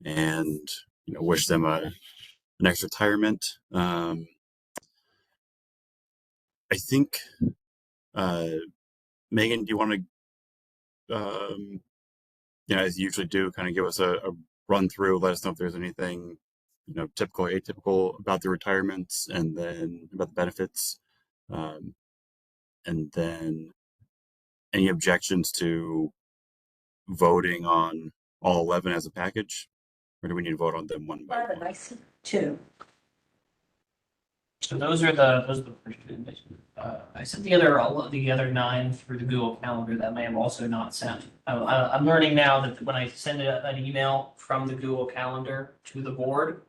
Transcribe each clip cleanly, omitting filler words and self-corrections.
and wish them a next retirement. I think, Megan, do you want to, as you usually do, kind of give us a run through, let us know if there's anything, typical or atypical about the retirements, and then about the benefits, and then any objections to voting on all 11 as a package, or do we need to vote on them one by one? I see two. So those are the first two. I sent all of the other 9 through the Google Calendar that may have also not sent. I'm learning now that when I send an email from the Google Calendar to the board,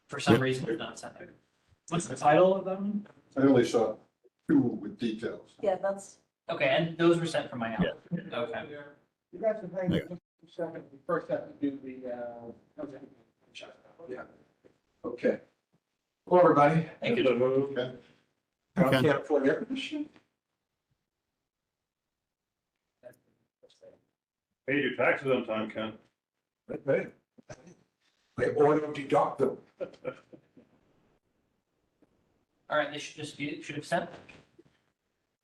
for some reason they're not sent there. What's the title of them? I only saw 2 with details. Yeah, that's. Okay, and those were sent from my house. Yeah. Okay. You guys can hang it just a second. We first have to do the, okay. Yeah. Okay. Hello, everybody. Thank you. Okay. I can't afford air conditioning. Pay your taxes on time, Ken. Hey. They auto deduct them. All right, they should have sent.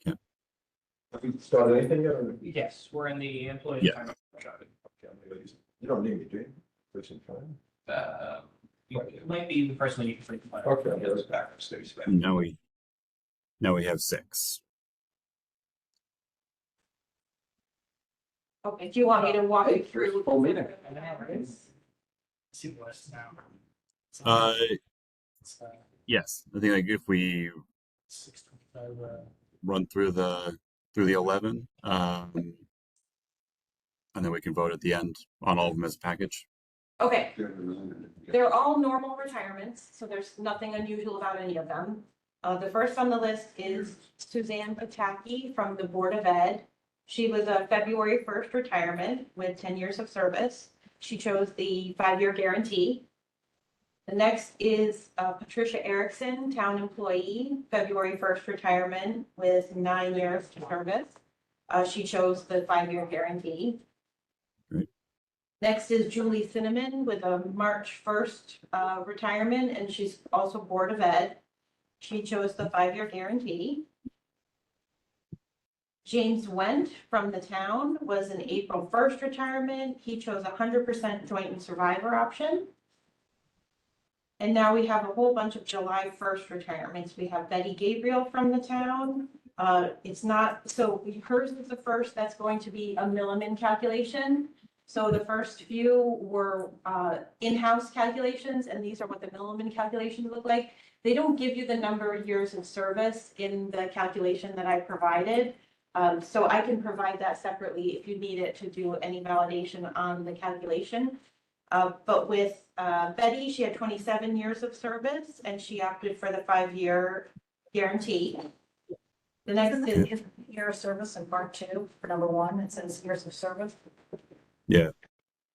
Have you started anything yet? Or? Yes, we're in the employee. Yeah. retirement. Got it. Okay. You don't need me, do you? Person time. It might be the person we need to freak out. Okay, I'll go back upstairs. Now we have 6. Okay, do you want me to walk you through? Full meeting. See the list now. Yes, I think if we run through the 11, and then we can vote at the end on all of them as a package. Okay, they're all normal retirements, so there's nothing unusual about any of them. The first on the list is Suzanne Pataki from the Board of Ed. She was a February 1st retirement with 10 years of service. She chose the 5-year guarantee. The next is Patricia Erickson, town employee, February 1st retirement with 9 years of service. She chose the 5-year guarantee. Great. Next is Julie Cinnamon with a March 1st retirement, and she's also Board of Ed. She chose the 5-year guarantee. James Wendt from the town was an April 1st retirement. He chose 100% joint and survivor option. And now we have a whole bunch of July 1st retirements. We have Betty Gabriel from the town. It's not, so hers is the first, that's going to be a Milliman calculation. So the first few were in-house calculations, and these are what the Milliman calculations look like. They don't give you the number of years of service in the calculation that I provided. So I can provide that separately if you need it to do any validation on the calculation. But with Betty, she had 27 years of service, and she opted for the 5-year guarantee. The next is year of service in part 2 for number 1. It says years of service. Yeah.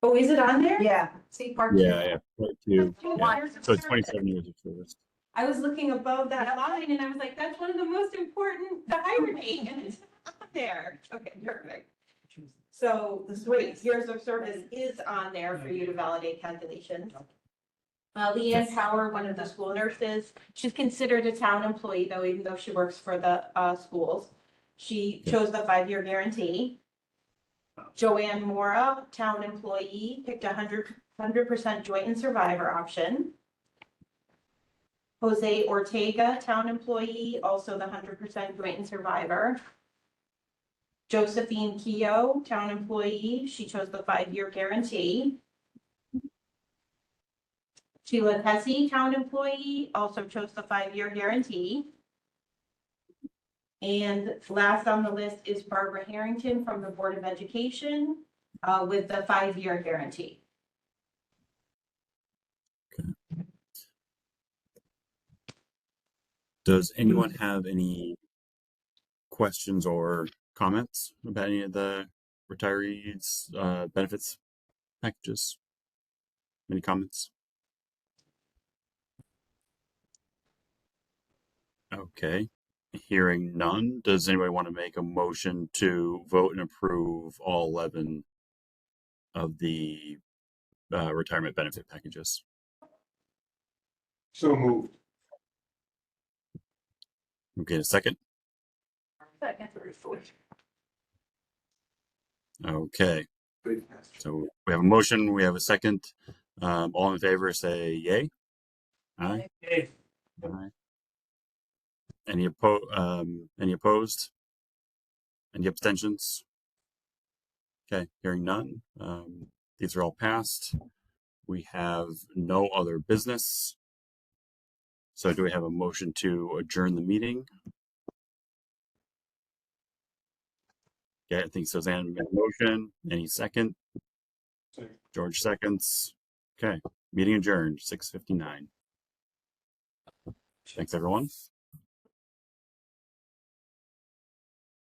Oh, is it on there? Yeah. See part 2. Yeah. Part 2. Yeah. Years of So it's service. 27 years of service. I was looking above that line and I was like, that's one of the most important, the irony, and it's not there. Okay, perfect. So the years of service is on there for you to validate calculations. Leanne Power, one of the school nurses, she's considered a town employee though, even though she works for the schools. She chose the 5-year guarantee. Joanne Mora, town employee, picked 100% joint and survivor option. Jose Ortega, town employee, also the 100% joint and survivor. Josephine Keogh, town employee, she chose the 5-year guarantee. Sheila Tessie, town employee, also chose the 5-year guarantee. And last on the list is Barbara Harrington from the Board of Education with the 5-year guarantee. Does anyone have any questions or comments about any of the retirees' benefits packages? Any comments? Okay. Hearing none, does anybody want to make a motion to vote and approve all 11 of the retirement benefit packages. So moved. Okay, a second. Second. Okay, so we have a motion, we have a second. All in favor say yay. Aye. Hey, Aye. Any opposed? Any abstentions? Okay, hearing none. These are all passed. We have no other business. So do we have a motion to adjourn the meeting? Yeah, I think Suzanne made a motion. Any second? Second. George seconds. Okay, meeting adjourned, 6:59. Thanks, everyone.